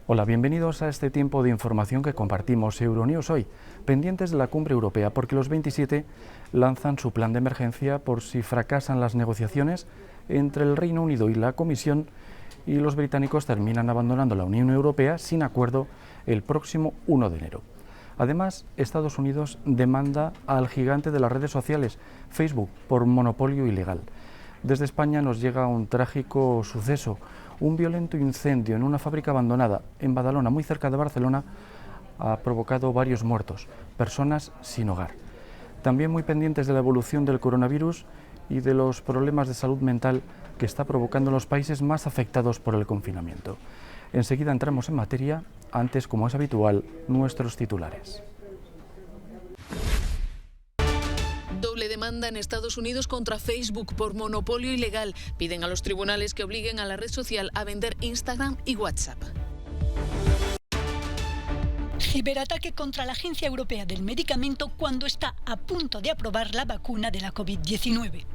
Hola, bienvenidos a este tiempo de información que compartimos Euronews hoy, pendientes de la cumbre europea, porque los 27 lanzan su plan de emergencia por si fracasan las negociaciones entre el Reino Unido y la Comisión y los británicos terminan abandonando la Unión Europea sin acuerdo el próximo 1 de enero. Además, Estados Unidos demanda al gigante de las redes sociales, Facebook, por monopolio ilegal. Desde España nos llega un trágico suceso. Un violento incendio en una fábrica abandonada en Badalona, muy cerca de Barcelona, ha provocado varios muertos, personas sin hogar. También muy pendientes de la evolución del coronavirus y de los problemas de salud mental que está provocando en los países más afectados por el confinamiento. Enseguida entramos en materia, antes, como es habitual, nuestros titulares. Doble demanda en Estados Unidos contra Facebook por monopolio ilegal. Piden a los tribunales que obliguen a la red social a vender Instagram y WhatsApp. Ciberataque contra la Agencia Europea del Medicamento cuando está a punto de aprobar la vacuna de la COVID-19.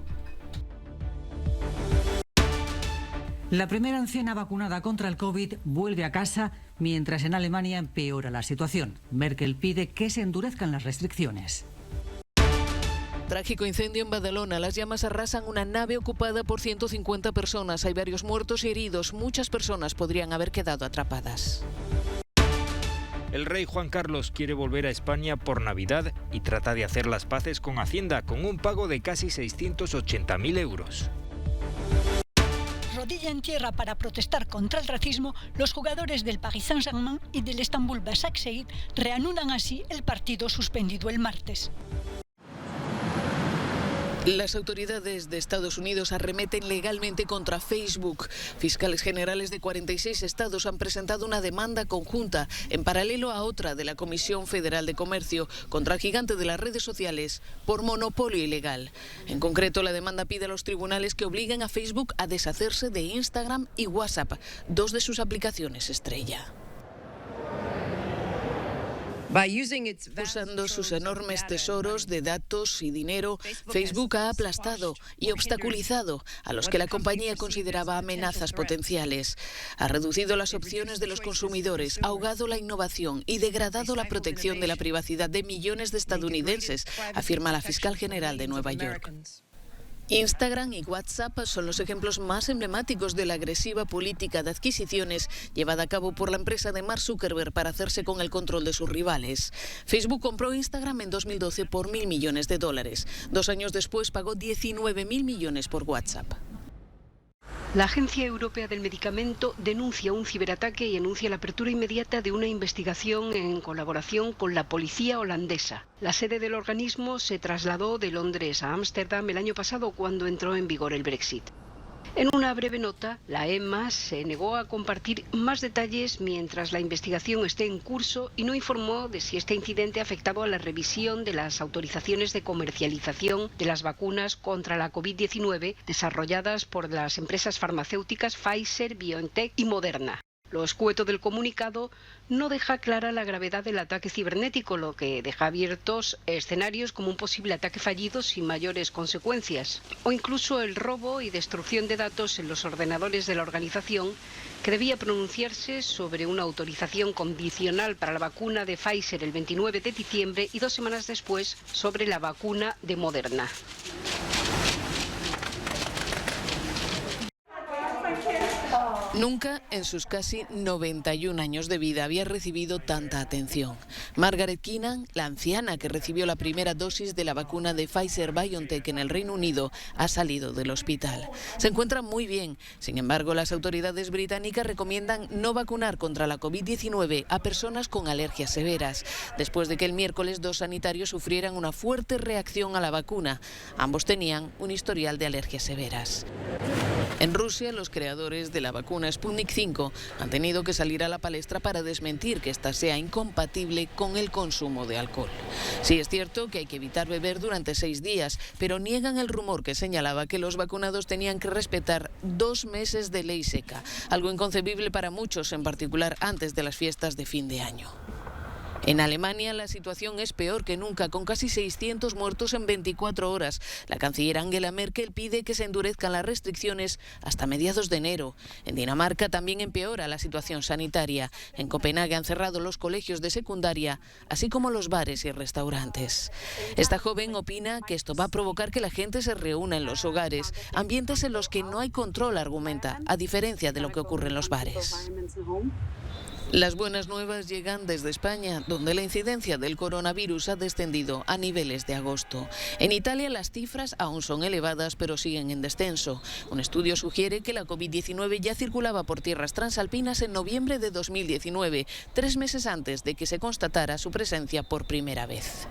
La primera anciana vacunada contra el COVID vuelve a casa, mientras en Alemania empeora la situación. Merkel pide que se endurezcan las restricciones. Trágico incendio en Badalona. Las llamas arrasan una nave ocupada por 150 personas. Hay varios muertos y heridos. Muchas personas podrían haber quedado atrapadas. El rey Juan Carlos quiere volver a España por Navidad y trata de hacer las paces con Hacienda con un pago de casi 680.000 euros. Rodilla en tierra para protestar contra el racismo, los jugadores del Paris Saint-Germain y del Estambul Başakşehir reanudan así el partido suspendido el martes. Las autoridades de Estados Unidos arremeten legalmente contra Facebook. Fiscales generales de 46 estados han presentado una demanda conjunta, en paralelo a otra de la Comisión Federal de Comercio, contra el gigante de las redes sociales por monopolio ilegal. En concreto, la demanda pide a los tribunales que obliguen a Facebook a deshacerse de Instagram y WhatsApp, dos de sus aplicaciones estrella. Usando sus enormes tesoros de datos y dinero, Facebook ha aplastado y obstaculizado a los que la compañía consideraba amenazas potenciales. Ha reducido las opciones de los consumidores, ahogado la innovación y degradado la protección de la privacidad de millones de estadounidenses, afirma la fiscal general de Nueva York. Instagram y WhatsApp son los ejemplos más emblemáticos de la agresiva política de adquisiciones llevada a cabo por la empresa de Mark Zuckerberg para hacerse con el control de sus rivales. Facebook compró Instagram en 2012 por $1.000 millones. 2 años después pagó 19.000 millones por WhatsApp. La Agencia Europea del Medicamento denuncia un ciberataque y anuncia la apertura inmediata de una investigación en colaboración con la policía holandesa. La sede del organismo se trasladó de Londres a Ámsterdam el año pasado cuando entró en vigor el Brexit. En una breve nota, la EMA se negó a compartir más detalles mientras la investigación esté en curso y no informó de si este incidente ha afectado a la revisión de las autorizaciones de comercialización de las vacunas contra la COVID-19 desarrolladas por las empresas farmacéuticas Pfizer, BioNTech y Moderna. Lo escueto del comunicado no deja clara la gravedad del ataque cibernético, lo que deja abiertos escenarios como un posible ataque fallido sin mayores consecuencias, o incluso el robo y destrucción de datos en los ordenadores de la organización, que debía pronunciarse sobre una autorización condicional para la vacuna de Pfizer el 29 de diciembre y 2 semanas después sobre la vacuna de Moderna. Nunca en sus casi 91 años de vida había recibido tanta atención. Margaret Keenan, la anciana que recibió la primera dosis de la vacuna de Pfizer-BioNTech en el Reino Unido, ha salido del hospital. Se encuentra muy bien. Sin embargo, las autoridades británicas recomiendan no vacunar contra la COVID-19 a personas con alergias severas, después de que el miércoles 2 sanitarios sufrieran una fuerte reacción a la vacuna. Ambos tenían un historial de alergias severas. En Rusia, los creadores de la vacuna Sputnik V han tenido que salir a la palestra para desmentir que esta sea incompatible con el consumo de alcohol. Sí es cierto que hay que evitar beber durante 6 días, pero niegan el rumor que señalaba que los vacunados tenían que respetar 2 meses de ley seca, algo inconcebible para muchos, en particular antes de las fiestas de fin de año. En Alemania la situación es peor que nunca, con casi 600 muertos en 24 horas. La canciller Angela Merkel pide que se endurezcan las restricciones hasta mediados de enero. En Dinamarca también empeora la situación sanitaria. En Copenhague han cerrado los colegios de secundaria, así como los bares y restaurantes. Esta joven opina que esto va a provocar que la gente se reúna en los hogares, ambientes en los que no hay control, argumenta, a diferencia de lo que ocurre en los bares. Las buenas nuevas llegan desde España, donde la incidencia del coronavirus ha descendido a niveles de agosto. En Italia las cifras aún son elevadas, pero siguen en descenso. Un estudio sugiere que la COVID-19 ya circulaba por tierras transalpinas en noviembre de 2019, 3 meses antes de que se constatara su presencia por primera vez.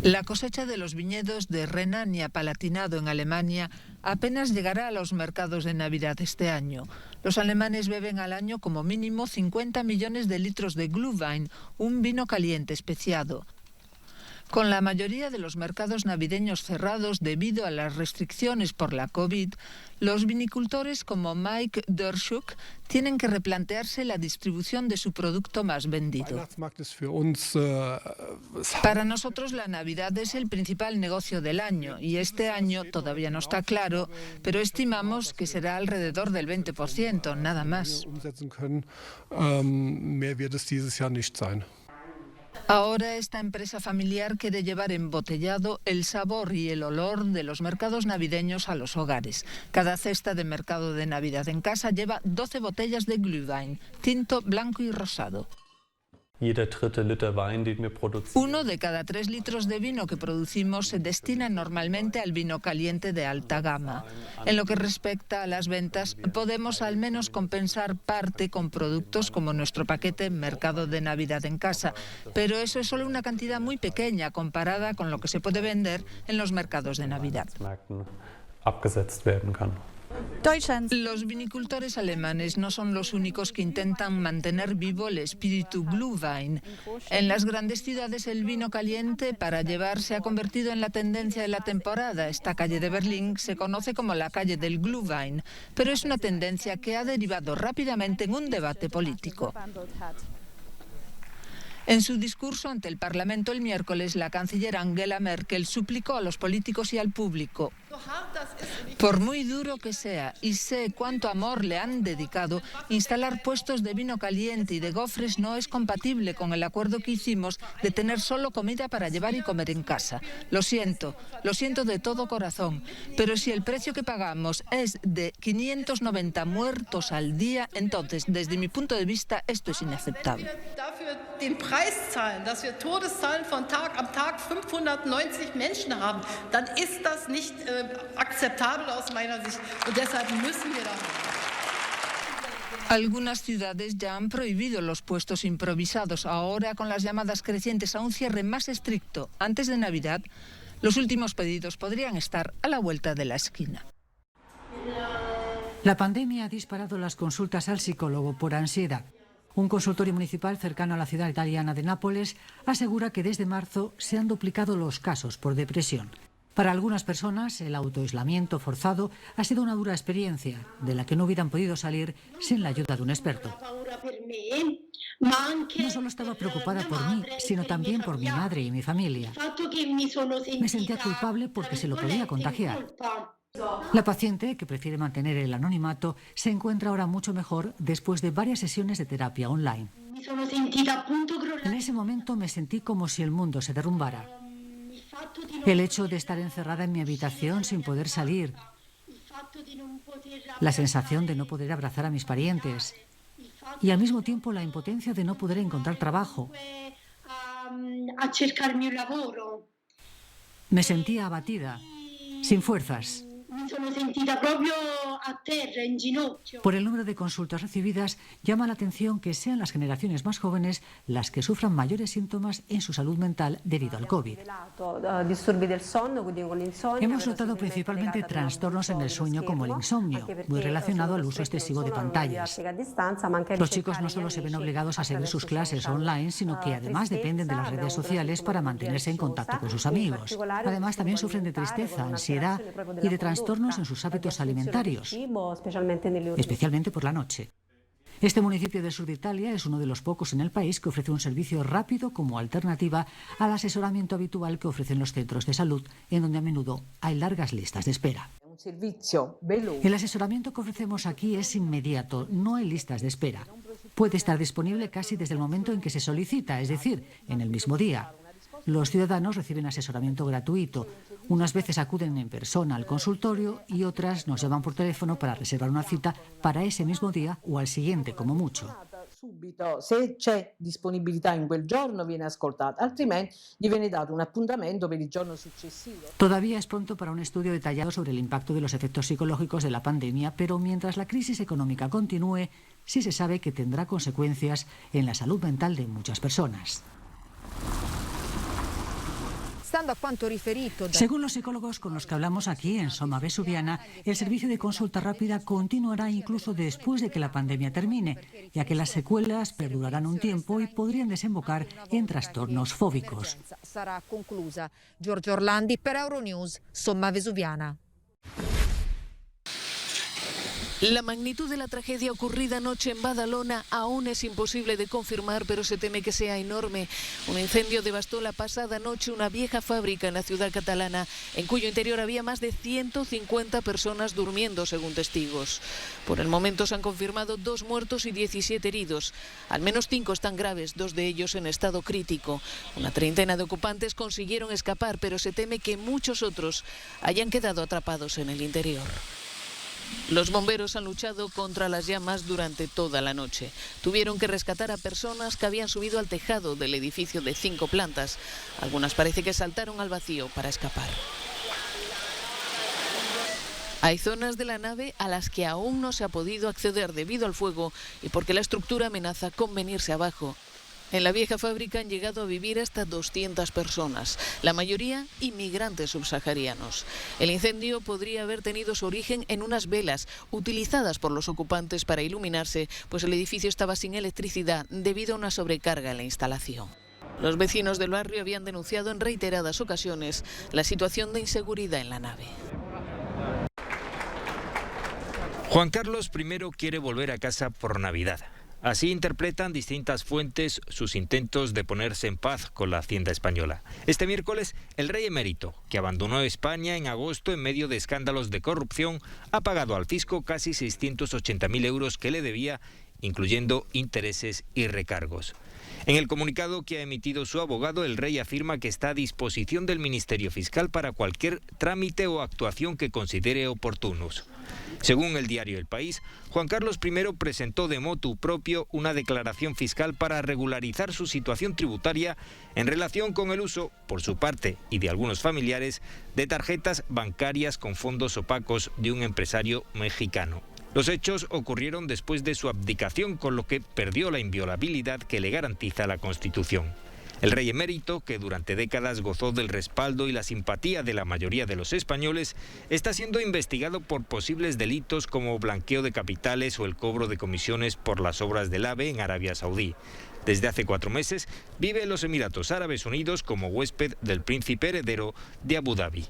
La cosecha de los viñedos de Renania-Palatinado en Alemania apenas llegará a los mercados de Navidad este año. Los alemanes beben al año como mínimo 50 millones de litros de Glühwein, un vino caliente especiado. Con la mayoría de los mercados navideños cerrados debido a las restricciones por la COVID, los vinicultores como Mike Dörschuk tienen que replantearse la distribución de su producto más vendido. Para nosotros la Navidad es el principal negocio del año y este año todavía no está claro, pero estimamos que será alrededor del 20%, nada más. Ahora esta empresa familiar quiere llevar embotellado el sabor y el olor de los mercados navideños a los hogares. Cada cesta de mercado de Navidad en casa lleva 12 botellas de Glühwein, tinto blanco y rosado. 1 de cada 3 litros de vino que producimos se destina normalmente al vino caliente de alta gama. En lo que respecta a las ventas, podemos al menos compensar parte con productos como nuestro paquete Mercado de Navidad en casa, pero eso es solo una cantidad muy pequeña comparada con lo que se puede vender en los mercados de Navidad. Los vinicultores alemanes no son los únicos que intentan mantener vivo el espíritu Glühwein. En las grandes ciudades el vino caliente para llevar se ha convertido en la tendencia de la temporada. Esta calle de Berlín se conoce como la calle del Glühwein, pero es una tendencia que ha derivado rápidamente en un debate político. En su discurso ante el Parlamento el miércoles, la canciller Angela Merkel suplicó a los políticos y al público: por muy duro que sea, y sé cuánto amor le han dedicado, instalar puestos de vino caliente y de gofres no es compatible con el acuerdo que hicimos de tener solo comida para llevar y comer en casa. Lo siento de todo corazón, pero si el precio que pagamos es de 590 muertos al día, entonces, desde mi punto de vista, esto es inaceptable. Den Preis zahlen, dass wir Todeszahlen von Tag am Tag 590 Menschen haben, dann ist das nicht akzeptabel aus meiner Sicht. Und deshalb müssen wir da. Algunas ciudades ya han prohibido los puestos improvisados, ahora con las llamadas crecientes a un cierre más estricto antes de Navidad. Los últimos pedidos podrían estar a la vuelta de la esquina. La pandemia ha disparado las consultas al psicólogo por ansiedad. Un consultorio municipal cercano a la ciudad italiana de Nápoles asegura que desde marzo se han duplicado los casos por depresión. Para algunas personas, el autoaislamiento forzado ha sido una dura experiencia, de la que no hubieran podido salir sin la ayuda de un experto. No solo estaba preocupada por mí, sino también por mi madre y mi familia. Me sentía culpable porque se lo podía contagiar. La paciente, que prefiere mantener el anonimato, se encuentra ahora mucho mejor después de varias sesiones de terapia online. En ese momento me sentí como si el mundo se derrumbara. El hecho de estar encerrada en mi habitación sin poder salir, la sensación de no poder abrazar a mis parientes y al mismo tiempo la impotencia de no poder encontrar trabajo. Me sentía abatida, sin fuerzas. Por el número de consultas recibidas, llama la atención que sean las generaciones más jóvenes las que sufran mayores síntomas en su salud mental debido al COVID. Hemos notado principalmente trastornos en el sueño como el insomnio, muy relacionado al uso excesivo de pantallas. Los chicos no solo se ven obligados a seguir sus clases online, sino que además dependen de las redes sociales para mantenerse en contacto con sus amigos. Además, también sufren de tristeza, ansiedad y de trastornos en sus hábitos alimentarios, especialmente por la noche. Este municipio del sur de Italia es uno de los pocos en el país que ofrece un servicio rápido como alternativa al asesoramiento habitual que ofrecen los centros de salud, en donde a menudo hay largas listas de espera. El asesoramiento que ofrecemos aquí es inmediato, no hay listas de espera. Puede estar disponible casi desde el momento en que se solicita, es decir, en el mismo día. Los ciudadanos reciben asesoramiento gratuito. Unas veces acuden en persona al consultorio y otras nos llaman por teléfono para reservar una cita para ese mismo día o al siguiente, como mucho. Se c'è disponibilità in quel giorno viene ascoltata, altrimenti gli viene dato un appuntamento per il giorno successivo. Todavía es pronto para un estudio detallado sobre el impacto de los efectos psicológicos de la pandemia, pero mientras la crisis económica continúe, sí se sabe que tendrá consecuencias en la salud mental de muchas personas. Según los psicólogos con los que hablamos aquí en Somma Vesuviana, el servicio de consulta rápida continuará incluso después de que la pandemia termine, ya que las secuelas perdurarán un tiempo y podrían desembocar en trastornos fóbicos. Giorgio Orlandi per Euronews, Somma Vesuviana. La magnitud de la tragedia ocurrida anoche en Badalona aún es imposible de confirmar, pero se teme que sea enorme. Un incendio devastó la pasada noche una vieja fábrica en la ciudad catalana, en cuyo interior había más de 150 personas durmiendo, según testigos. Por el momento se han confirmado 2 muertos y 17 heridos. Al menos 5 están graves, 2 de ellos en estado crítico. Una treintena de ocupantes consiguieron escapar, pero se teme que muchos otros hayan quedado atrapados en el interior. Los bomberos han luchado contra las llamas durante toda la noche. Tuvieron que rescatar a personas que habían subido al tejado del edificio de 5 plantas. Algunas parece que saltaron al vacío para escapar. Hay zonas de la nave a las que aún no se ha podido acceder debido al fuego y porque la estructura amenaza con venirse abajo. En la vieja fábrica han llegado a vivir hasta 200 personas, la mayoría inmigrantes subsaharianos. El incendio podría haber tenido su origen en unas velas utilizadas por los ocupantes para iluminarse, pues el edificio estaba sin electricidad debido a una sobrecarga en la instalación. Los vecinos del barrio habían denunciado en reiteradas ocasiones la situación de inseguridad en la nave. Juan Carlos I quiere volver a casa por Navidad. Así interpretan distintas fuentes sus intentos de ponerse en paz con la Hacienda española. Este miércoles, el rey emérito, que abandonó España en agosto en medio de escándalos de corrupción, ha pagado al fisco casi 680.000 euros que le debía, incluyendo intereses y recargos. En el comunicado que ha emitido su abogado, el rey afirma que está a disposición del Ministerio Fiscal para cualquier trámite o actuación que considere oportunos. Según el diario El País, Juan Carlos I presentó de motu propio una declaración fiscal para regularizar su situación tributaria en relación con el uso, por su parte y de algunos familiares, de tarjetas bancarias con fondos opacos de un empresario mexicano. Los hechos ocurrieron después de su abdicación, con lo que perdió la inviolabilidad que le garantiza la Constitución. El rey emérito, que durante décadas gozó del respaldo y la simpatía de la mayoría de los españoles, está siendo investigado por posibles delitos como blanqueo de capitales o el cobro de comisiones por las obras del AVE en Arabia Saudí. Desde hace 4 meses vive en los Emiratos Árabes Unidos como huésped del príncipe heredero de Abu Dhabi.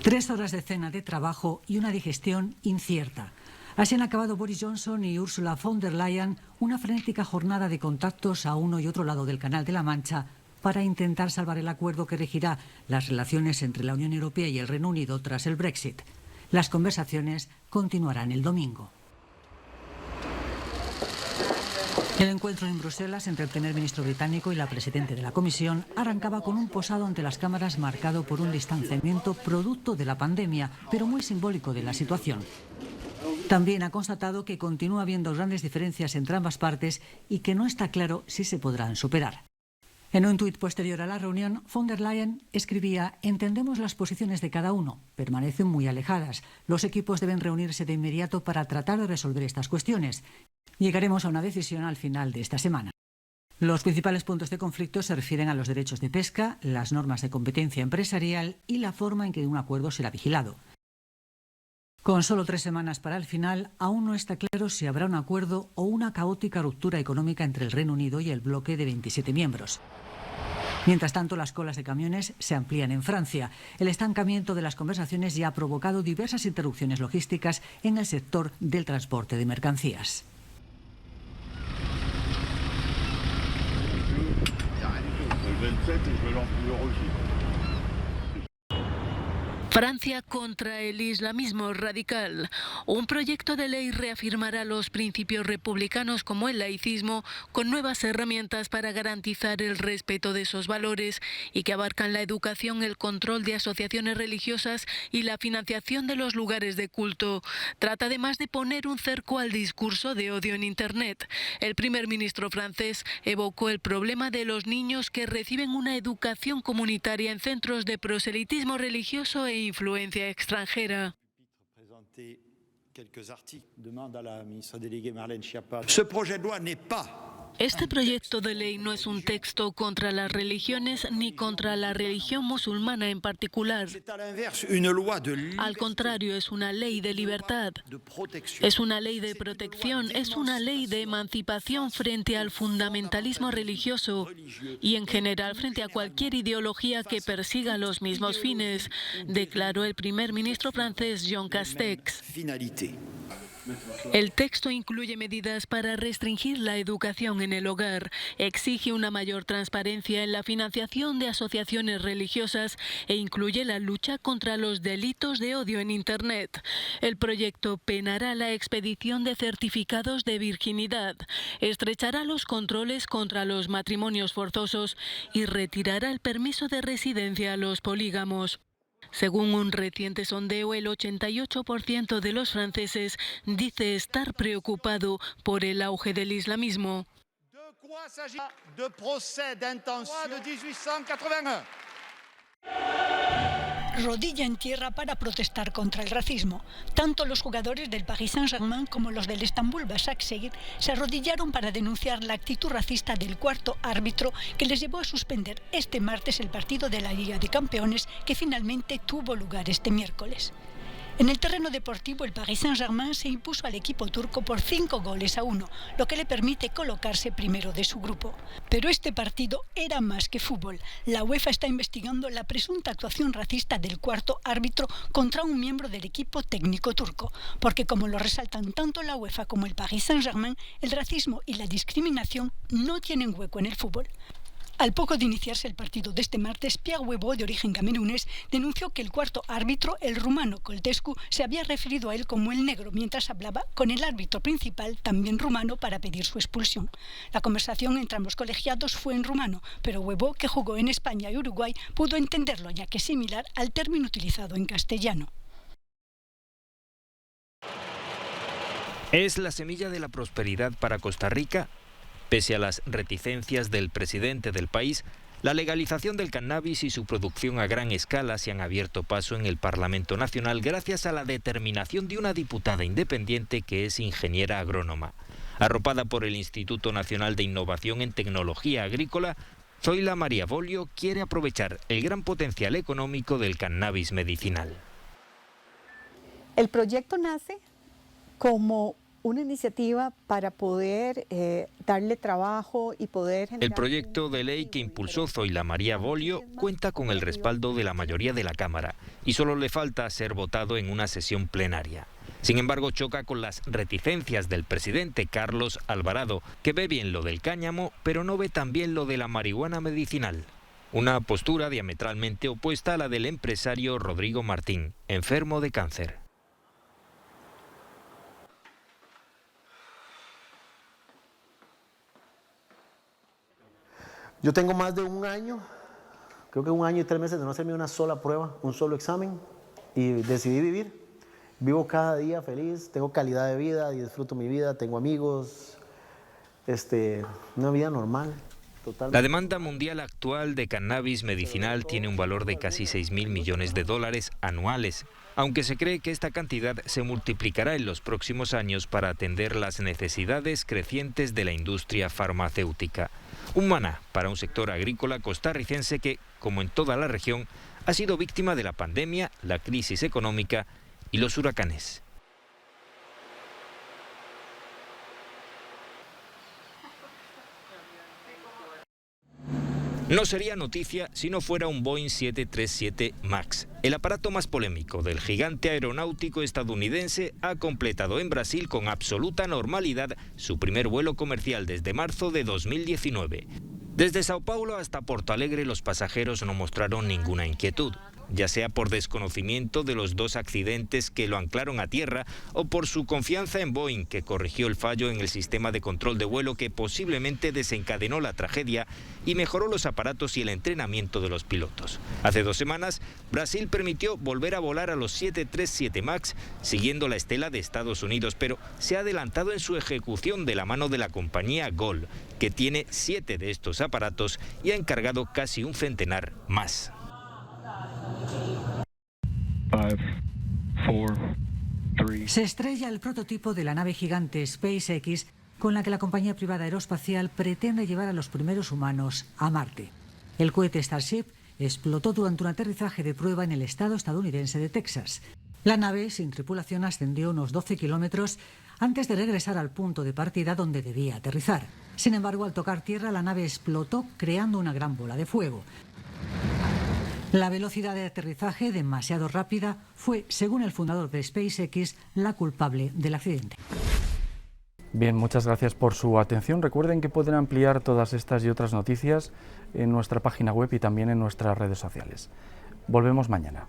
3 horas de cena, de trabajo y una digestión incierta. Así han acabado Boris Johnson y Ursula von der Leyen una frenética jornada de contactos a uno y otro lado del Canal de la Mancha para intentar salvar el acuerdo que regirá las relaciones entre la Unión Europea y el Reino Unido tras el Brexit. Las conversaciones continuarán el domingo. El encuentro en Bruselas entre el primer ministro británico y la presidenta de la Comisión arrancaba con un posado ante las cámaras marcado por un distanciamiento producto de la pandemia, pero muy simbólico de la situación. También ha constatado que continúa habiendo grandes diferencias entre ambas partes y que no está claro si se podrán superar. En un tuit posterior a la reunión, von der Leyen escribía: «Entendemos las posiciones de cada uno, permanecen muy alejadas. Los equipos deben reunirse de inmediato para tratar de resolver estas cuestiones. Llegaremos a una decisión al final de esta semana». Los principales puntos de conflicto se refieren a los derechos de pesca, las normas de competencia empresarial y la forma en que un acuerdo será vigilado. Con solo 3 semanas para el final, aún no está claro si habrá un acuerdo o una caótica ruptura económica entre el Reino Unido y el bloque de 27 miembros. Mientras tanto, las colas de camiones se amplían en Francia. El estancamiento de las conversaciones ya ha provocado diversas interrupciones logísticas en el sector del transporte de mercancías. Francia contra el islamismo radical. Un proyecto de ley reafirmará los principios republicanos como el laicismo con nuevas herramientas para garantizar el respeto de esos valores y que abarcan la educación, el control de asociaciones religiosas y la financiación de los lugares de culto. Trata además de poner un cerco al discurso de odio en Internet. El primer ministro francés evocó el problema de los niños que reciben una educación comunitaria en centros de proselitismo religioso e influencia extranjera. Este proyecto de ley no es un texto contra las religiones ni contra la religión musulmana en particular. Al contrario, es una ley de libertad, es una ley de protección, es una ley de emancipación frente al fundamentalismo religioso y en general frente a cualquier ideología que persiga los mismos fines, declaró el primer ministro francés Jean Castex. El texto incluye medidas para restringir la educación en el hogar, exige una mayor transparencia en la financiación de asociaciones religiosas e incluye la lucha contra los delitos de odio en Internet. El proyecto penará la expedición de certificados de virginidad, estrechará los controles contra los matrimonios forzosos y retirará el permiso de residencia a los polígamos. Según un reciente sondeo, el 88% de los franceses dice estar preocupado por el auge del islamismo. Rodilla en tierra para protestar contra el racismo. Tanto los jugadores del Paris Saint-Germain como los del Estambul Başakşehir se arrodillaron para denunciar la actitud racista del cuarto árbitro que les llevó a suspender este martes el partido de la Liga de Campeones que finalmente tuvo lugar este miércoles. En el terreno deportivo, el Paris Saint-Germain se impuso al equipo turco por 5-1, lo que le permite colocarse primero de su grupo. Pero este partido era más que fútbol. La UEFA está investigando la presunta actuación racista del cuarto árbitro contra un miembro del equipo técnico turco, porque como lo resaltan tanto la UEFA como el Paris Saint-Germain, el racismo y la discriminación no tienen hueco en el fútbol. Al poco de iniciarse el partido de este martes, Pierre Huevo, de origen camerunés, denunció que el cuarto árbitro, el rumano Coltescu, se había referido a él como el negro mientras hablaba con el árbitro principal, también rumano, para pedir su expulsión. La conversación entre ambos colegiados fue en rumano, pero Huevo, que jugó en España y Uruguay, pudo entenderlo, ya que es similar al término utilizado en castellano. ¿Es la semilla de la prosperidad para Costa Rica? Pese a las reticencias del presidente del país, la legalización del cannabis y su producción a gran escala se han abierto paso en el Parlamento Nacional gracias a la determinación de una diputada independiente que es ingeniera agrónoma. Arropada por el Instituto Nacional de Innovación en Tecnología Agrícola, Zoila María Bolio quiere aprovechar el gran potencial económico del cannabis medicinal. El proyecto nace como una iniciativa para poder darle trabajo y poder generar... El proyecto de ley que impulsó Zoila María Bolio cuenta con el respaldo de la mayoría de la Cámara y solo le falta ser votado en una sesión plenaria. Sin embargo, choca con las reticencias del presidente Carlos Alvarado, que ve bien lo del cáñamo, pero no ve tan bien lo de la marihuana medicinal. Una postura diametralmente opuesta a la del empresario Rodrigo Martín, enfermo de cáncer. Yo tengo más de un año, creo que 1 año y 3 meses de no hacerme una sola prueba, un solo examen, y decidí vivir. Vivo cada día feliz, tengo calidad de vida, disfruto mi vida, tengo amigos, una vida normal. Totalmente. La demanda mundial actual de cannabis medicinal tiene un valor de casi 6.000 millones de dólares anuales, aunque se cree que esta cantidad se multiplicará en los próximos años para atender las necesidades crecientes de la industria farmacéutica. Un maná para un sector agrícola costarricense que, como en toda la región, ha sido víctima de la pandemia, la crisis económica y los huracanes. No sería noticia si no fuera un Boeing 737 MAX. El aparato más polémico del gigante aeronáutico estadounidense ha completado en Brasil con absoluta normalidad su primer vuelo comercial desde marzo de 2019. Desde Sao Paulo hasta Porto Alegre los pasajeros no mostraron ninguna inquietud, ya sea por desconocimiento de los 2 accidentes que lo anclaron a tierra o por su confianza en Boeing, que corrigió el fallo en el sistema de control de vuelo que posiblemente desencadenó la tragedia y mejoró los aparatos y el entrenamiento de los pilotos. Hace 2 semanas, Brasil permitió volver a volar a los 737 MAX, siguiendo la estela de Estados Unidos, pero se ha adelantado en su ejecución de la mano de la compañía Gol, que tiene 7 de estos aparatos y ha encargado casi un centenar más. 5, 4, 3. Se estrella el prototipo de la nave gigante SpaceX con la que la compañía privada aeroespacial pretende llevar a los primeros humanos a Marte. El cohete Starship explotó durante un aterrizaje de prueba en el estado estadounidense de Texas. La nave, sin tripulación, ascendió unos 12 kilómetros antes de regresar al punto de partida donde debía aterrizar. Sin embargo, al tocar tierra, la nave explotó creando una gran bola de fuego. La velocidad de aterrizaje, demasiado rápida, fue, según el fundador de SpaceX, la culpable del accidente. Bien, muchas gracias por su atención. Recuerden que pueden ampliar todas estas y otras noticias en nuestra página web y también en nuestras redes sociales. Volvemos mañana.